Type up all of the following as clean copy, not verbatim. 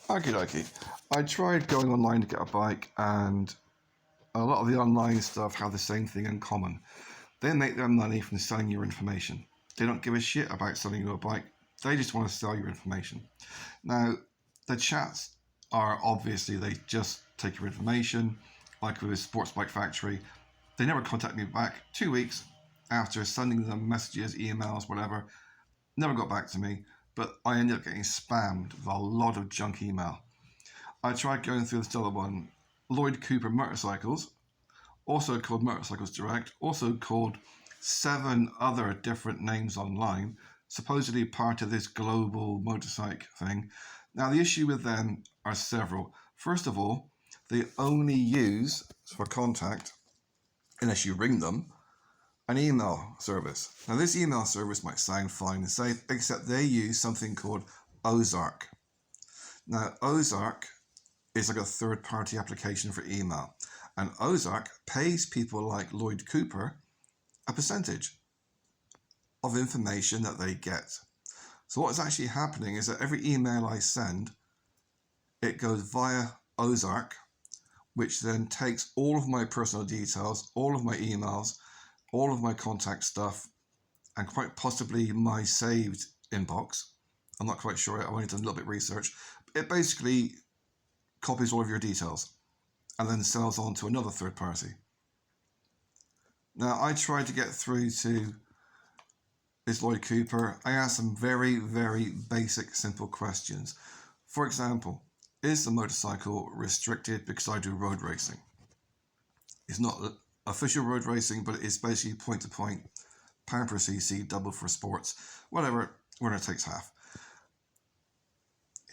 Okie dokie. I tried going online to get a bike, and a lot of the online stuff have the same thing in common. They make their money from selling your information. They don't give a shit about selling you a bike. They just want to sell your information. Now, the chats are obviously they just take your information, like with Sports Bike Factory. They never contact me back. 2 weeks after sending them messages, emails, whatever, never got back to me. But I ended up getting spammed with a lot of junk email. I tried going through this other one, Lloyd Cooper Motorcycles, also called Motorcycles Direct, also called 7 other different names online, supposedly part of this global motorcycle thing. Now, the issue with them are several. First of all, they only use for contact, unless you ring them, an email service. Now, this email service might sound fine and safe, except they use something called Ozark. Now, Ozark is like a third-party application for email, and Ozark pays people like Lloyd Cooper a percentage of information that they get. So what's actually happening is that every email I send, it goes via Ozark, which then takes all of my personal details, all of my emails, all of my contact stuff, and quite possibly my saved inbox. I'm not quite sure. I've only done a little bit of research. It basically copies all of your details and then sells on to another third party. Now, I tried to get through to this Lloyd Cooper. I asked some very, very basic, simple questions. For example, is the motorcycle restricted because I do road racing? It's not official road racing, but it's basically point-to-point, pound per cc, double for sports, whatever, winner takes half.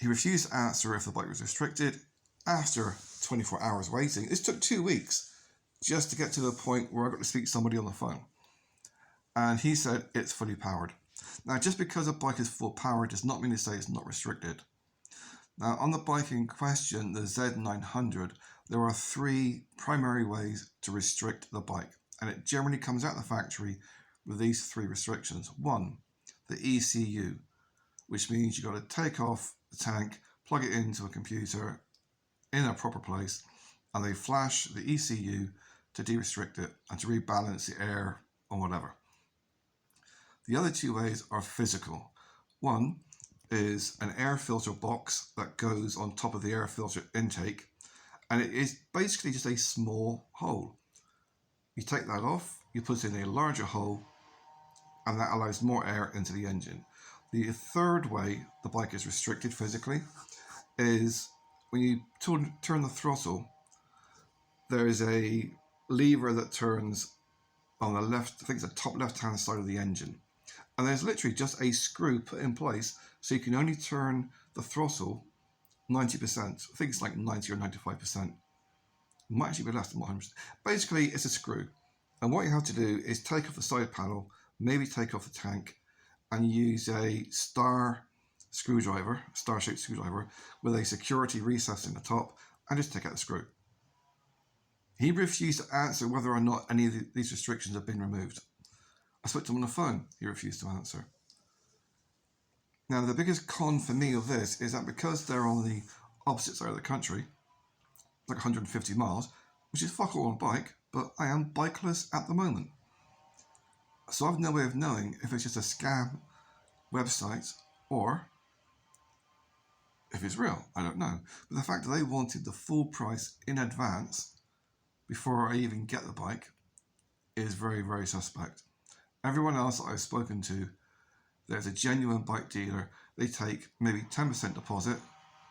He refused to answer if the bike was restricted. After 24 hours waiting, this took 2 weeks just to get to the point where I got to speak to somebody on the phone. And he said it's fully powered. Now, just because a bike is full power does not mean to say it's not restricted. Now, on the bike in question, the Z900, there are 3 primary ways to restrict the bike. And it generally comes out of the factory with these 3 restrictions. 1, the ECU, which means you've got to take off the tank, plug it into a computer in a proper place, and they flash the ECU to de-restrict it and to rebalance the air or whatever. The other 2 ways are physical. 1 is an air filter box that goes on top of the air filter intake, and it is basically just a small hole. You take that off, you put it in a larger hole, and that allows more air into the engine. The third way the bike is restricted physically is when you turn the throttle, there is a lever that turns on the left, I think it's the top left-hand side of the engine. And there's literally just a screw put in place so you can only turn the throttle 90%. I think it's like 90 or 95%. It might actually be less than 100%. Basically, it's a screw. And what you have to do is take off the side panel, maybe take off the tank, and use a star-shaped screwdriver with a security recess in the top, and just take out the screw. He refused to answer whether or not any of these restrictions have been removed. I spoke to him on the phone. He refused to answer. Now, the biggest con for me of this is that because they're on the opposite side of the country, like 150 miles, which is fuck all on a bike, but I am bikeless at the moment. So I've no way of knowing if it's just a scam website or if it's real. I don't know. But the fact that they wanted the full price in advance before I even get the bike is very, very suspect. Everyone else that I've spoken to, there's a genuine bike dealer. They take maybe 10% deposit,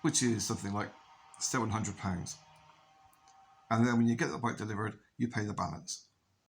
which is something like £700. And then when you get the bike delivered, you pay the balance.